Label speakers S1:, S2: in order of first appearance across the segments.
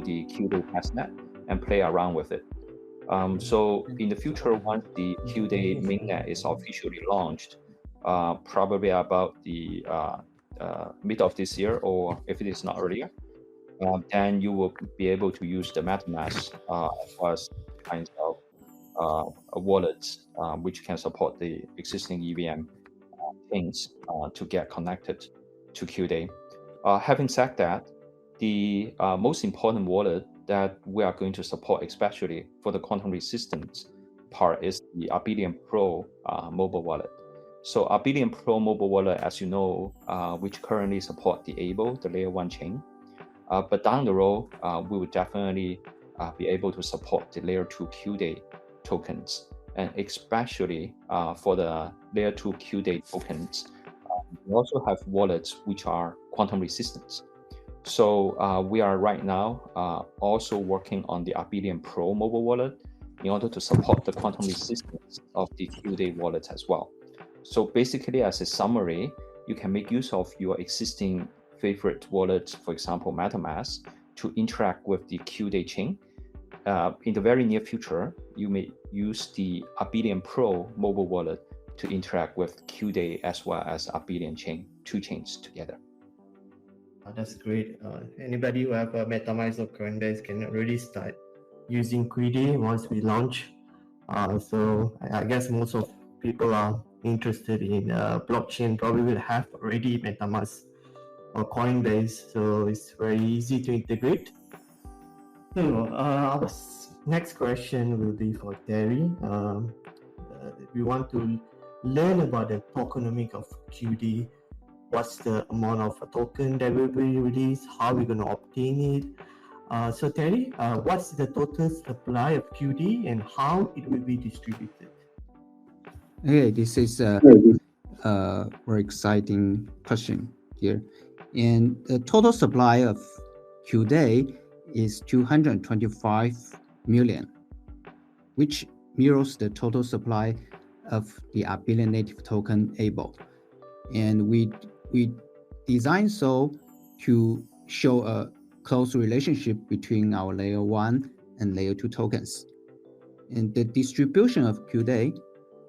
S1: the QDAY testnet and play around with it. So in the future, once the QDAY mainnet is officially launched, probably about the mid of this year, or if it is not earlier, then you will be able to use the MetaMask as kinds of wallets which can support the existing EVM chains to get connected to QDAY. Having said that, the most important wallet that we are going to support, especially for the quantum resistance part, is the Abelian Pro mobile wallet. So Abelian Pro mobile wallet, as you know, which currently support the ABEL, the layer 1 chain. But down the road, we will definitely be able to support the layer 2 QDAY tokens. And especially for the layer 2 QDAY tokens, we also have wallets which are quantum resistant. So we are right now also working on the Abelian Pro mobile wallet in order to support the quantum resistance of the QDAY wallet as well. So basically, as a summary, you can make use of your existing favorite wallet, for example, MetaMask, to interact with the QDAY chain. In the very near future, you may use the Abelian Pro mobile wallet to interact with QDAY as well as Abelian chain, two chains together.
S2: That's great. Anybody who have a MetaMask or Coinbase can already start using QDAY once we launch. So I guess most of people are interested in blockchain probably will have already MetaMask or Coinbase, so it's very easy to integrate. So our next question will be for Terry. We want to learn about the tokenomics of QDAY. What's the amount of a token that will be released? How are we going to obtain it? So Terry, what's the total supply of QDAY and how it will be distributed?
S3: Okay, this is a very exciting question here. And the total supply of QDAY is 225 million, which mirrors the total supply of the Abelian native token ABEL. And we designed so to show a close relationship between our layer 1 and layer 2 tokens. And the distribution of QDAY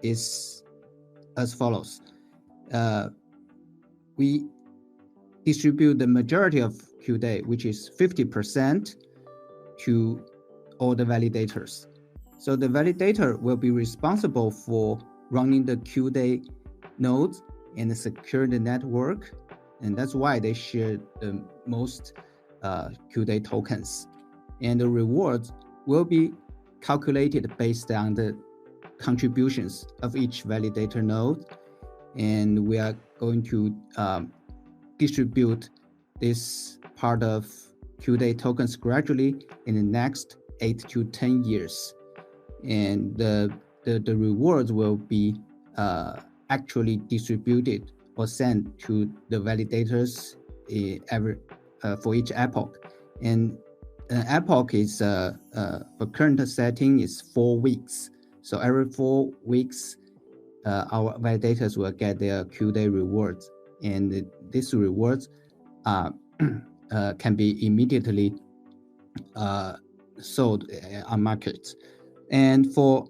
S3: is as follows. We distribute the majority of QDAY, which is 50%, to all the validators. So the validator will be responsible for running the QDAY nodes and secure the network, and that's why they share the most QDAY tokens. And the rewards will be calculated based on the contributions of each validator node, and we are going to distribute this part of QDAY tokens gradually in the next 8 to 10 years. And the rewards will be actually distributed or sent to the validators for each epoch. And an epoch is for current setting is 4 weeks. So every 4 weeks, our validators will get their QDAY rewards, and these rewards can be immediately sold on markets. And for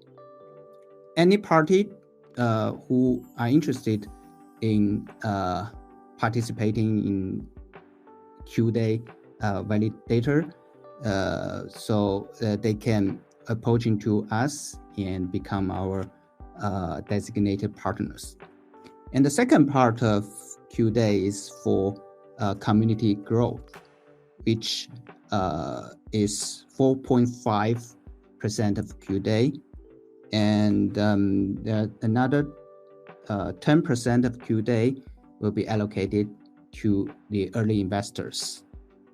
S3: any party who are interested in participating in QDAY validator, so they can approach into us and become our designated partners. And the second part of QDAY is for community growth, which is 4.5% of QDAY, and another 10% of QDAY will be allocated to the early investors,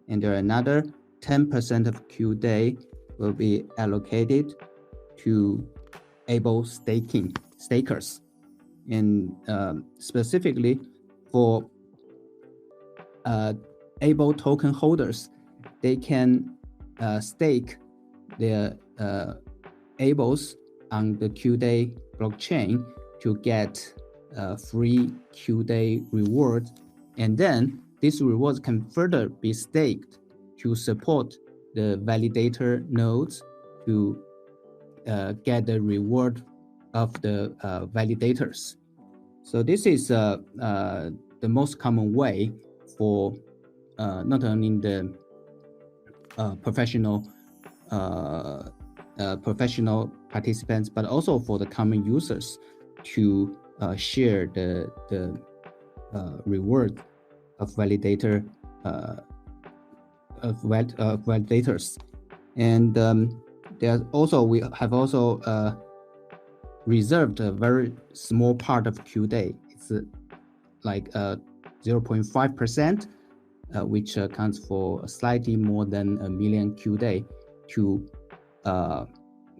S3: and there are another 10% of QDAY will be allocated to ABEL stakers, and specifically for ABEL token holders, they can stake their ABELs on the QDAY blockchain to get free QDAY rewards, and then these rewards can further be staked to support the validator nodes to get the reward of the validators. So this is the most common way for not only the professional participants, but also for the common users to share the reward of validators. And we have also reserved a very small part of QDAY. It's like 0.5%, which accounts for slightly more than 1 million QDAY to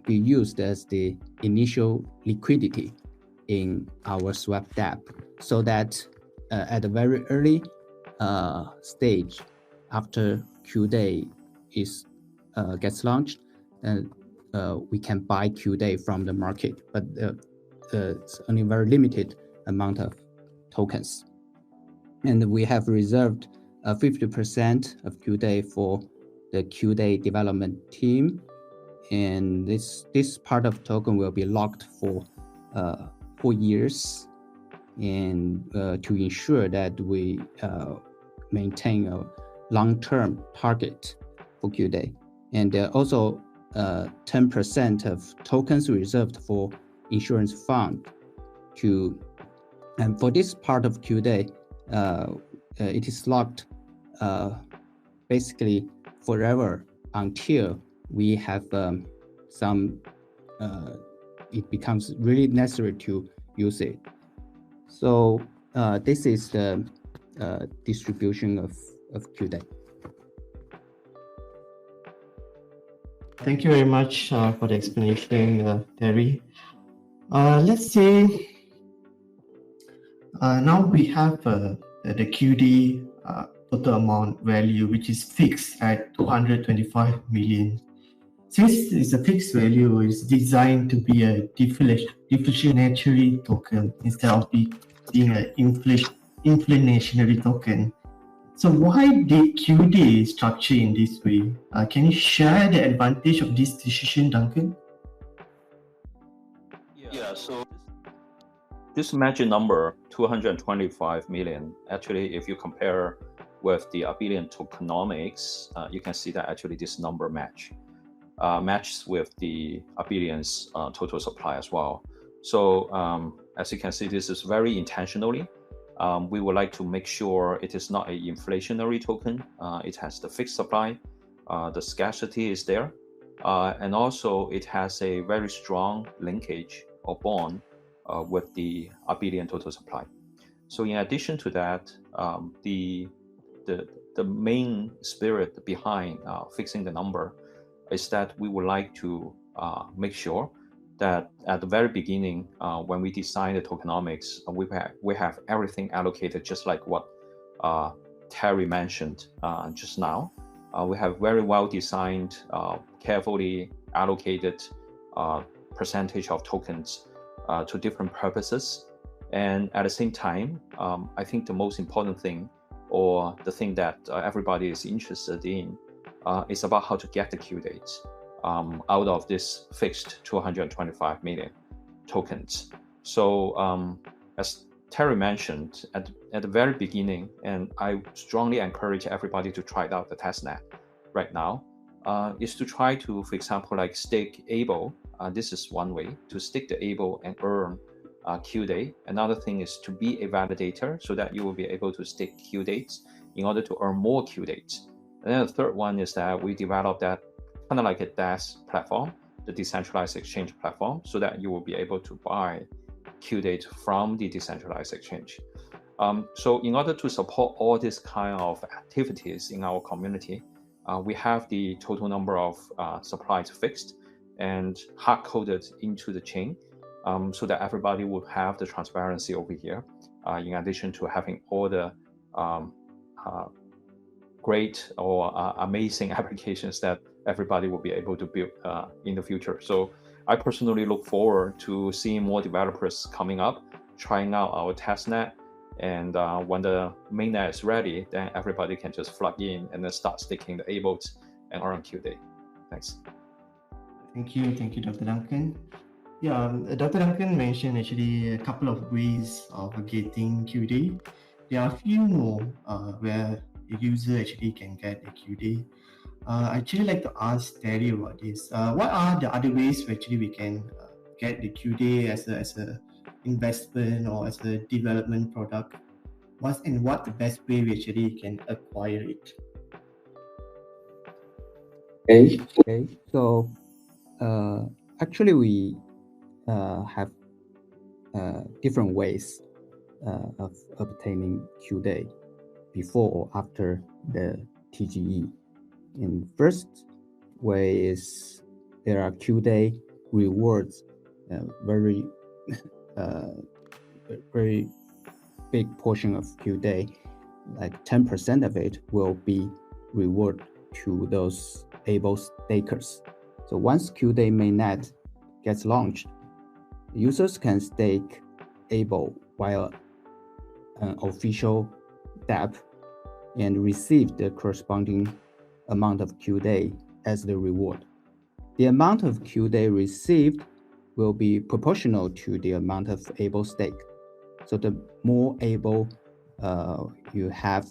S3: be used as the initial liquidity in our swap dApp, so that at a very early stage after QDAY gets launched, we can buy QDAY from the market, but it's only very limited amount of tokens. And we have reserved 50% of QDAY for the QDAY development team, and this part of token will be locked for 4 years, and to ensure that we maintain a long-term target for QDAY. And also 10% of tokens reserved for insurance fund and for this part of QDAY, it is locked basically forever until we have it becomes really necessary to use it. So this is the distribution of QDAY.
S2: Thank you very much for the explanation, Terry. Let's say now we have the QD total amount value, which is fixed at 225 million. Since it's a fixed value, it's designed to be a deflationary token instead of being an inflationary token. So why did QDAY structure in this way? Can you share the advantage of this decision, Duncan?
S1: Yeah, so this magic number, 225 million, actually, if you compare with the ABEL Tokenomics, you can see that actually this number matches with the Abelian's total supply as well. So as you can see, this is very intentionally. We would like to make sure it is not an inflationary token. It has the fixed supply, the scarcity is there, and also it has a very strong linkage or bond with the Abelian total supply. So in addition to that, the main spirit behind fixing the number is that we would like to make sure that at the very beginning, when we design the tokenomics, we have everything allocated just like what Terry mentioned just now. We have very well designed, carefully allocated percentage of tokens to different purposes. And at the same time, I think the most important thing, or the thing that everybody is interested in, is about how to get the QDAY out of this fixed 225 million tokens. So as Terry mentioned at the very beginning, and I strongly encourage everybody to try out the testnet right now, is to try to, for example, like stake ABEL. This is one way to stake the ABEL and earn QDAY. Another thing is to be a validator so that you will be able to stake QDAYs in order to earn more QDAYs. And then the third one is that we develop that kind of like a DAS platform, the decentralized exchange platform, so that you will be able to buy QDAY from the decentralized exchange. So in order to support all these kind of activities in our community, we have the total number of supplies fixed and hard-coded into the chain, so that everybody would have the transparency over here, in addition to having all the great or amazing applications that everybody will be able to build in the future. So I personally look forward to seeing more developers coming up, trying out our testnet, and when the mainnet is ready, then everybody can just plug in and then start staking the ABELs and around QDAY. Thanks.
S2: Thank you, Dr. Duncan. Yeah, Dr. Duncan mentioned actually a couple of ways of getting QDAY. There are a few more where a user actually can get a QDAY. I actually like to ask Terry about this. What are the other ways actually we can get the QDAY as a investment or as a development product? What the best way we actually can acquire it?
S3: Okay. So actually we have different ways of obtaining QDAY before or after the TGE. And first way is there are QDAY rewards, very big portion of QDAY, like 10% of it will be reward to those ABEL stakers. So once QDAY mainnet gets launched, users can stake ABEL via an official dApp and receive the corresponding amount of QDAY as the reward. The amount of QDAY received will be proportional to the amount of ABEL stake. So the more ABEL you have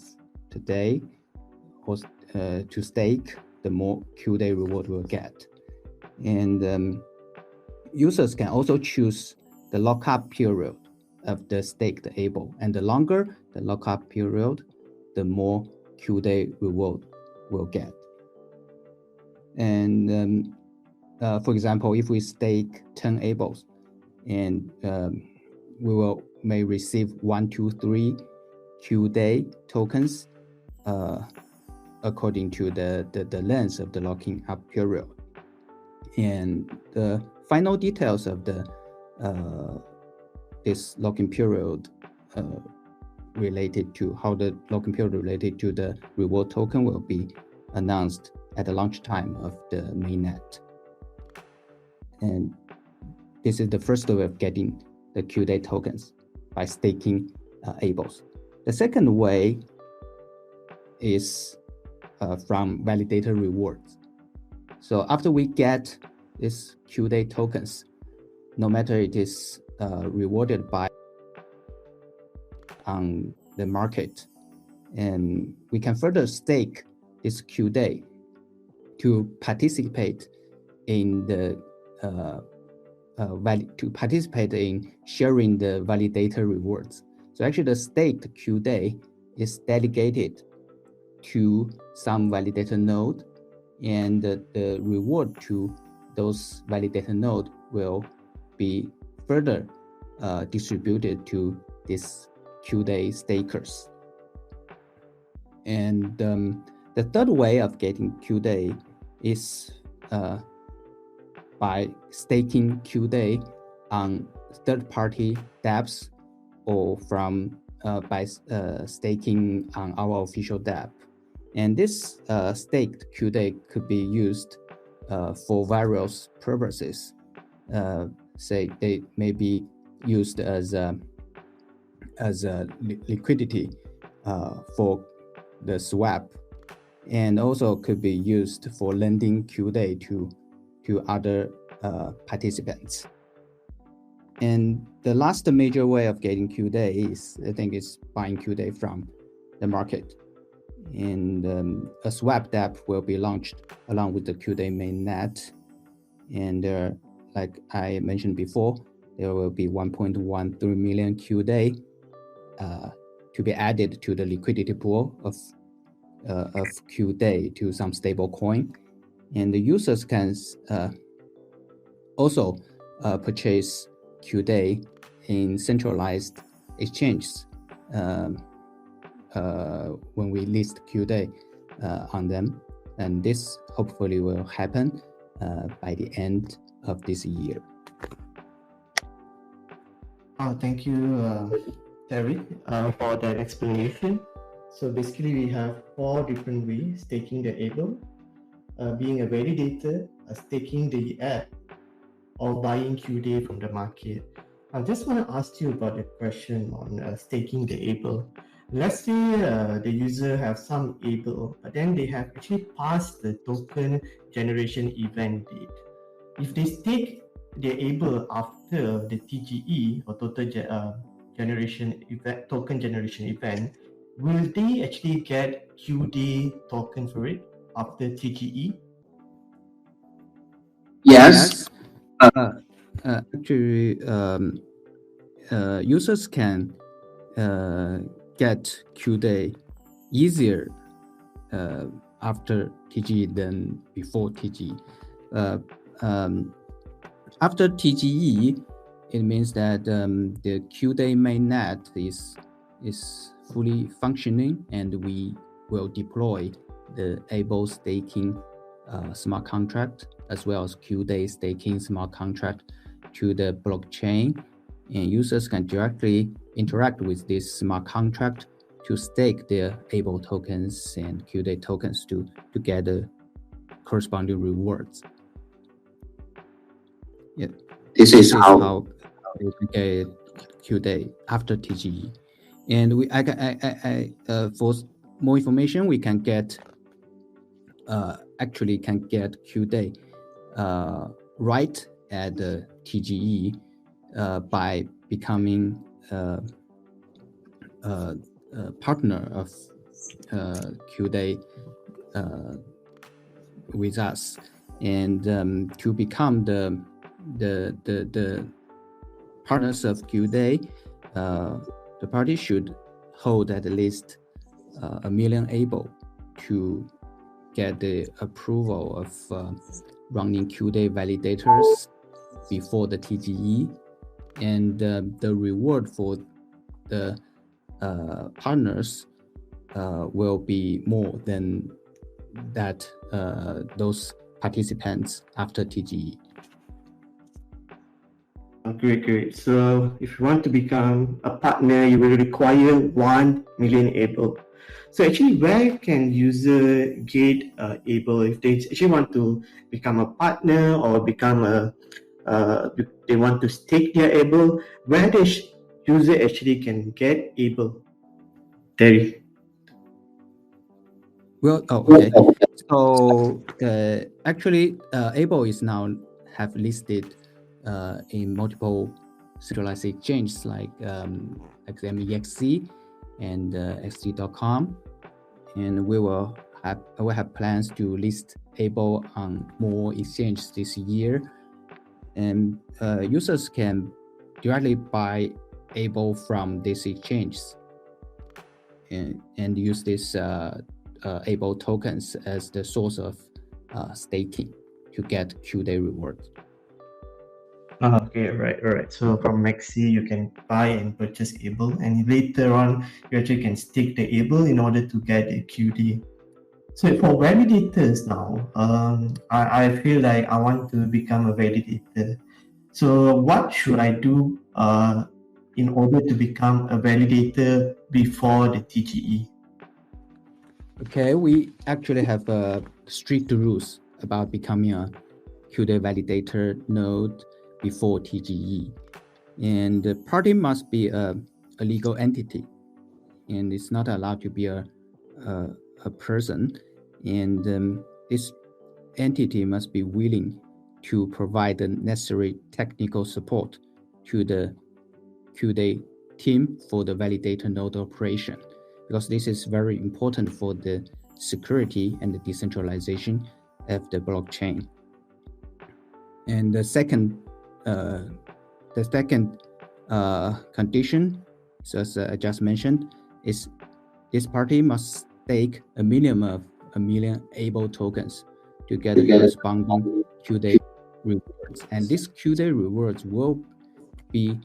S3: today to stake, the more QDAY reward will get. And users can also choose the lockup period of the staked ABEL, and the longer the lockup period, the more QDAY reward will get. And for example, if we stake 10 ABELs, and we may receive 1, 2, 3 QDAY tokens according to the length of the locking up period. And the final details of the this locking period related to how the locking period related to the reward token will be announced at the launch time of the mainnet. And this is the first way of getting the QDAY tokens, by staking ABELs. The second way is from validator rewards. So after we get these QDAY tokens, no matter it is rewarded by on the market, and we can further stake this QDAY to participate in the to participate in sharing the validator rewards. So actually the staked QDAY is delegated to some validator node, and the reward to those validator node will be further distributed to these QDAY stakers. And the third way of getting QDAY is by staking QDAY on third-party dApps, or from by staking on our official dApp. And this staked QDAY could be used for various purposes. Say they may be used as liquidity for the swap, and also could be used for lending QDAY to other participants. And the last major way of getting QDAY is, I think, is buying QDAY from the market. And a swap dApp will be launched along with the QDAY mainnet. And like I mentioned before, there will be 1.13 million QDAY to be added to the liquidity pool of QDAY to some stable coin. And the users can also purchase QDAY in centralized exchanges when we list QDAY on them. And this hopefully will happen by the end of this year.
S2: Thank you, Terry, for that explanation. So basically we have 4 different ways staking the ABEL, being a validator, staking the app, or buying QDAY from the market. I just want to ask you about the question on staking the ABEL. let's say the user have some ABEL, but then they have actually passed the token generation event date. If they stake their ABEL after the TGE or generation event, token generation event, will they actually get QDAY token for it after TGE?
S3: Yes. Actually, users can get QDAY easier after TGE than before TGE. After TGE, it means that the QDAY mainnet is fully functioning, and we will deploy the ABEL staking smart contract as well as QDAY staking smart contract to the blockchain, and users can directly interact with this smart contract to stake their ABEL tokens and QDAY tokens to get the corresponding rewards. Yeah, this is how we get QDAY after TGE, and for more information, we can get actually can get QDAY right at the TGE by becoming a partner of QDAY with us, and to become the partners of QDAY, the party should hold at least 1 million ABEL to get the approval of running QDAY validators before the TGE, and the reward for the partners will be more than that those participants after TGE.
S2: Great. So if you want to become a partner, you will require 1 million ABEL. So actually, where can user get ABEL if they actually want to become a partner or become they want to stake their ABEL? Where the user actually can get ABEL? Terry.
S3: Well, okay. So actually, ABEL is now have listed in multiple centralized exchanges like XMEXC and XT.com, and we will have plans to list ABEL on more exchanges this year, and users can directly buy ABEL from these exchanges and use this ABEL tokens as the source of staking to get QDAY rewards.
S2: Okay, right. So from Maxi, you can buy and purchase ABEL, and later on, you actually can stake the ABEL in order to get a QD. So for validators now, I feel like I want to become a validator. So what should I do in order to become a validator before the TGE?
S3: Okay, we actually have strict rules about becoming a QDAY validator node before TGE, and the party must be a legal entity, and it's not allowed to be a person, and this entity must be willing to provide the necessary technical support to the QDAY team for the validator node operation, because this is very important for the security and the decentralization of the blockchain. And the second condition, as I just mentioned, is this party must stake a minimum of 1 million ABEL tokens to get the corresponding QDAY rewards, and these QDAY rewards will be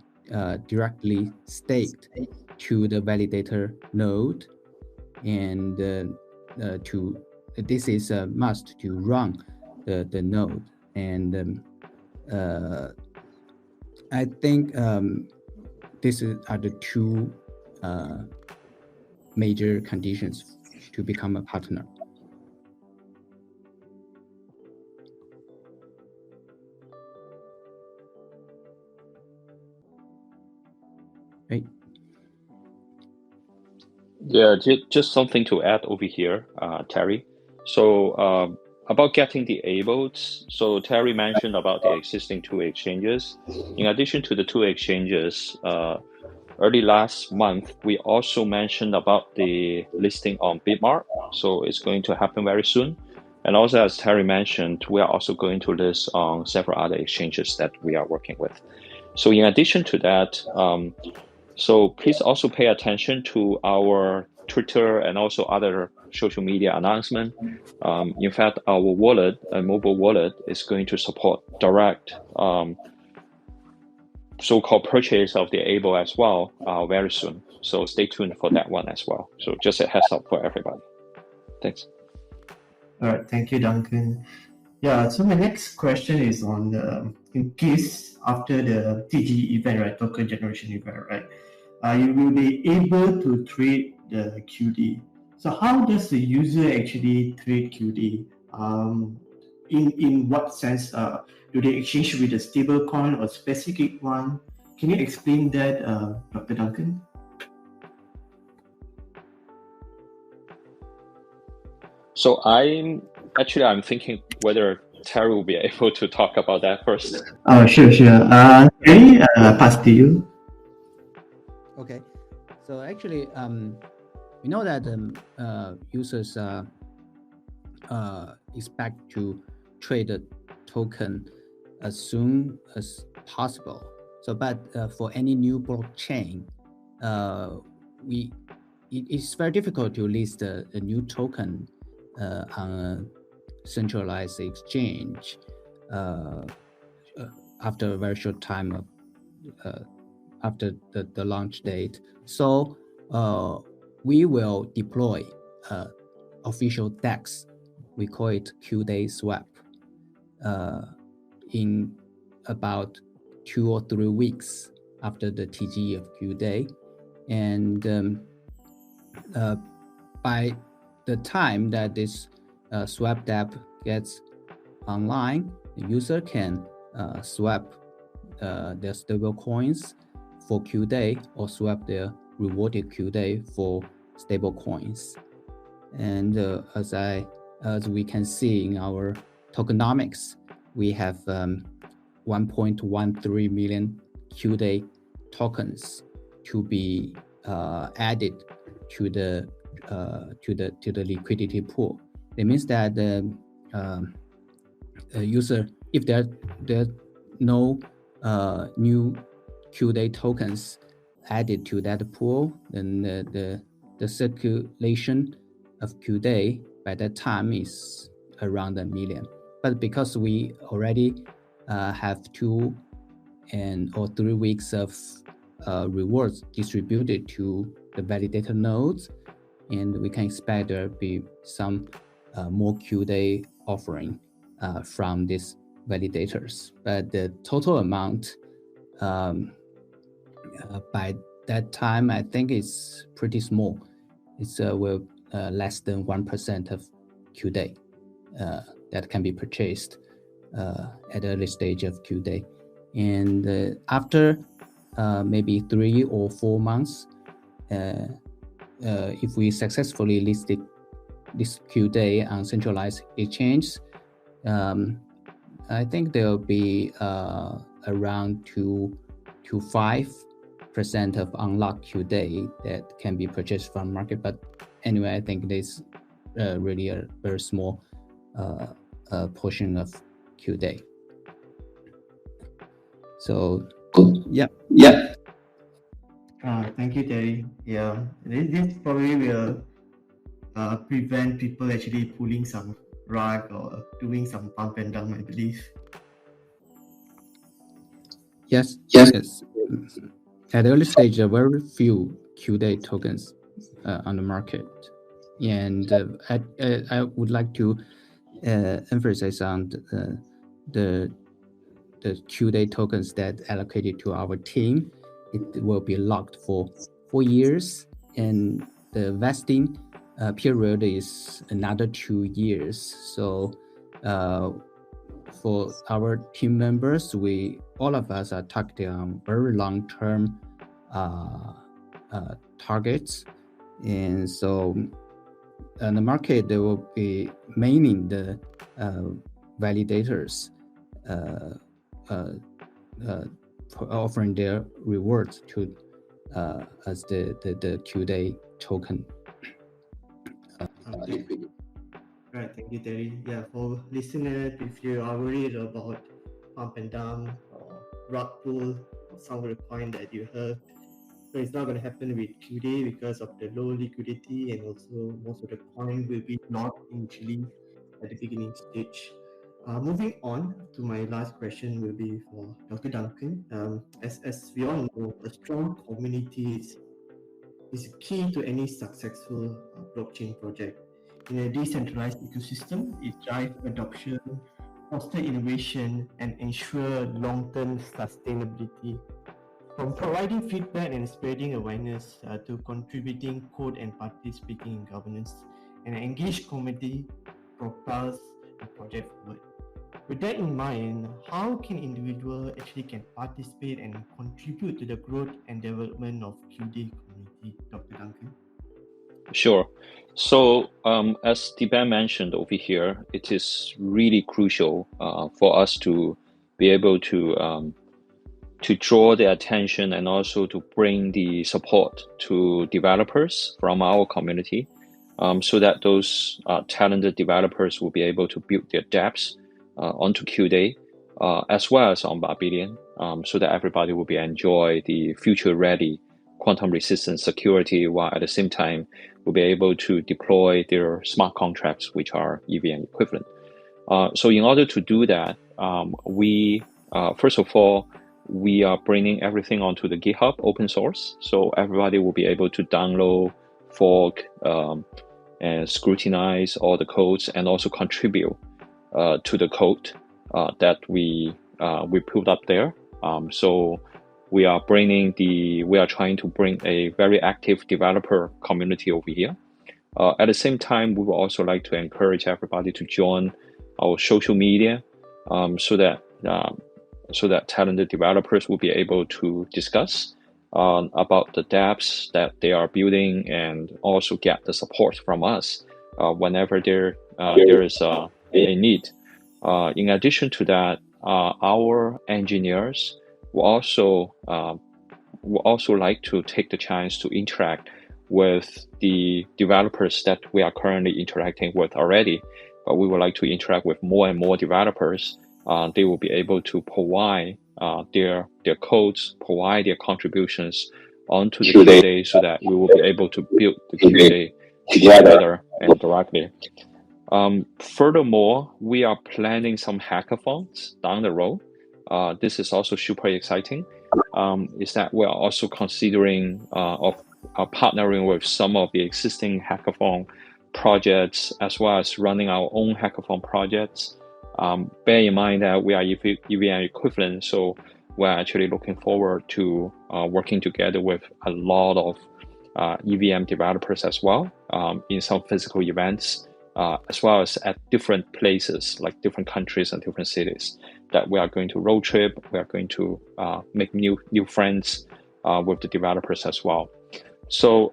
S3: directly staked to the validator node, and this is a must to run the node. And I think these are the two major conditions to become a partner. Right.
S1: Yeah, just something to add over here, Terry. So about getting the ABELs, so Terry mentioned about the existing two exchanges. In addition to the two exchanges, early last month, we also mentioned about the listing on Bitmart. So it's going to happen very soon. And also, as Terry mentioned, we are also going to list on several other exchanges that we are working with. So in addition to that, so please also pay attention to our Twitter and also other social media announcement. In fact, our wallet, a mobile wallet, is going to support direct so-called purchase of the ABEL as well very soon. So stay tuned for that one as well. So just a heads up for everybody. Thanks.
S2: All right, thank you, Duncan. Yeah, so my next question is on in case after the TG event, right, token generation event, right, you will be able to trade the QD. So how does the user actually trade QD? In what sense do they exchange with a stable coin or specific one? Can you explain that, Dr. Duncan?
S1: So I'm thinking whether Terry will be able to talk about that first.
S2: Sure. Terry, pass to you.
S3: Okay, so actually, we know that users expect to trade the token as soon as possible. So, but for any new blockchain, it's very difficult to list a new token on a centralized exchange after a very short time after the launch date. So we will deploy official DEX. We call it QDAY swap in about 2 or 3 weeks after the TG of QDAY. And by the time that this swap app gets online, the user can swap their stable coins for QDAY or swap their rewarded QDAY for stable coins. And as we can see in our tokenomics, we have 1.13 million QDAY tokens to be added to the liquidity pool. It means that the user, if there's no new QDAY tokens added to that pool, then the circulation of QDAY by that time is around 1 million. But because we already have 2 or 3 weeks of rewards distributed to the validator nodes, and we can expect there be some more QDAY offering from these validators. But the total amount by that time, I think it's pretty small. It's less than 1% of QDAY that can be purchased at the early stage of QDAY. And after maybe 3 or 4 months, if we successfully listed this QDAY on centralized exchange, I think there will be around 2 to 5% of unlocked QDAY that can be purchased from market. But anyway, I think this really a very small portion of QDAY. So yeah.
S2: Thank you, Terry. Yeah, this probably will prevent people actually pulling some rug or doing some pump and dump, I believe.
S3: Yes. At the early stage, there are very few QDAY tokens on the market, and I would like to emphasize on the QDAY tokens that allocated to our team. It will be locked for 4 years, and the vesting period is another 2 years. So for our team members, all of us are targeting on very long-term targets, And so on the market, there will be mainly the validators offering their rewards to as the QDAY token.
S2: Right, thank you, Terry. Yeah, for listeners, if you are worried about pump and dump or rug pull or some of the coin that you heard, so it's not going to happen with QDAY because of the low liquidity, and also most of the coin will be not initially at the beginning stage. Moving on to my last question will be for Dr. Duncan. As we all know, a strong community is key to any successful blockchain project. In a decentralized ecosystem, it drives adoption, foster innovation, and ensure long-term sustainability. From providing feedback and spreading awareness to contributing code and participating in governance, an engaged community propels the project forward. With that in mind, how can individuals actually can participate and contribute to the growth and development of QDAY community, Dr. Duncan?
S1: Sure. So as Diban mentioned over here, it is really crucial for us to be able to draw the attention and also to bring the support to developers from our community, so that those talented developers will be able to build their dApps onto QDAY, as well as on Abelian, so that everybody will be enjoy the future-ready quantum-resistant security, while at the same time will be able to deploy their smart contracts, which are EVM equivalent. So in order to do that, we first of all, we are bringing everything onto the GitHub open source, so everybody will be able to download, fork, and scrutinize all the codes, and also contribute to the code that we put up there. So we are trying to bring a very active developer community over here. At the same time, we would also like to encourage everybody to join our social media, so that talented developers will be able to discuss about the dApps that they are building, and also get the support from us whenever there is a need. In addition to that, our engineers will also like to take the chance to interact with the developers that we are currently interacting with already, but we would like to interact with more and more developers. They will be able to provide their codes, provide their contributions onto the QDAY, so that we will be able to build the QDAY together and directly. Furthermore, we are planning some hackathons down the road. This is also super exciting. Is that we are also considering partnering with some of the existing hackathon projects, as well as running our own hackathon projects. Bear in mind that we are EVM equivalent, so we're actually looking forward to working together with a lot of EVM developers as well, in some physical events, as well as at different places, like different countries and different cities, that we are going to road trip. We are going to make new friends with the developers as well. So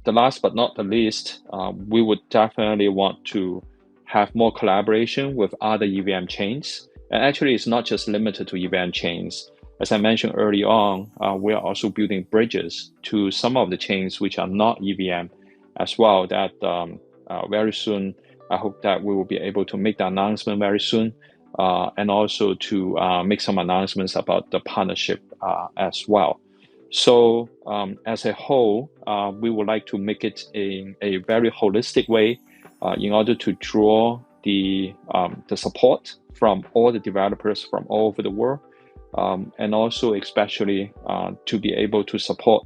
S1: the last but not the least, we would definitely want to have more collaboration with other EVM chains. And actually, it's not just limited to EVM chains. As I mentioned early on, we are also building bridges to some of the chains which are not EVM as well, that very soon, I hope that we will be able to make the announcement very soon, and also to make some announcements about the partnership as well. So as a whole, we would like to make it a very holistic way in order to draw the support from all the developers from all over the world, and also especially to be able to support.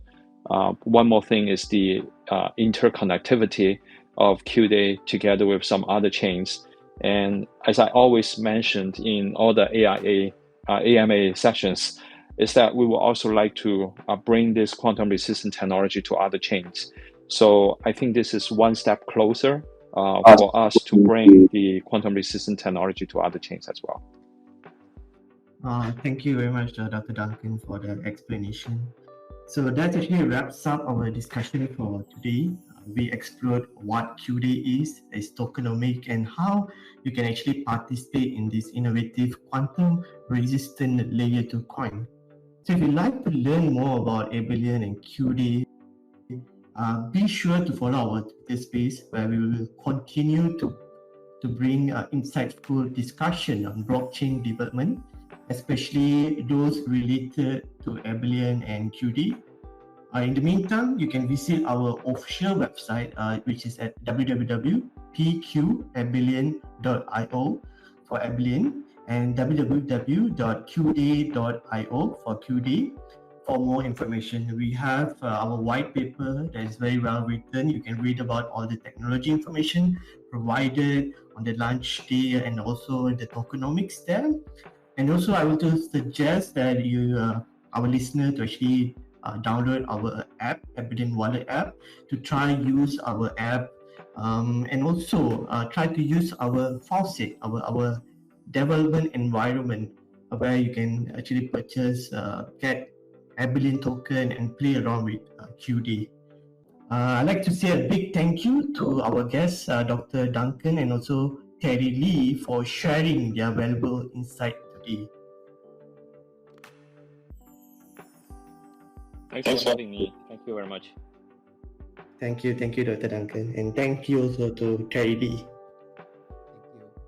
S1: One more thing is the interconnectivity of QDAY together with some other chains. And as I always mentioned in all the AMA sessions, is that we will also like to bring this quantum resistant technology to other chains. So I think this is one step closer for us to bring the quantum resistant technology to other chains as well.
S2: Thank you very much, Dr. Duncan, for the explanation. So that actually wraps up our discussion for today. we explored what QDAY is tokenomics, and how you can actually participate in this innovative quantum resistant layer 2 coin. So if you'd like to learn more about Abelian and QDAY, be sure to follow our Twitter space, where we will continue to bring insightful discussion on blockchain development, especially those related to Abelian and QD. In the meantime, you can visit our official website, which is at www.pqabelian.io for Abelian and www.qday.io for QD. For more information, we have our white paper that is very well written. You can read about all the technology information provided on the launch day and also the tokenomics there. And also, I would just suggest that you, our listener, to actually download our app, Abelian Wallet app, to try use our app, and also try to use our faucet, our development environment, where you can actually purchase, get Abelian token and play around with QD. I'd like to say a big thank you to our guests, Dr. Duncan and also Terry Lee, for sharing their valuable insight today.
S1: Thanks for having me. Thank you very much.
S2: Thank you, Dr. Duncan, and thank you also to Terry Lee.
S3: Thank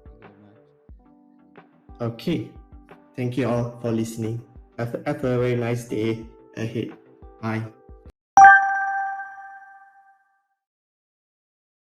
S3: you very much.
S2: Okay, thank you all for listening. Have a very nice day ahead. Bye.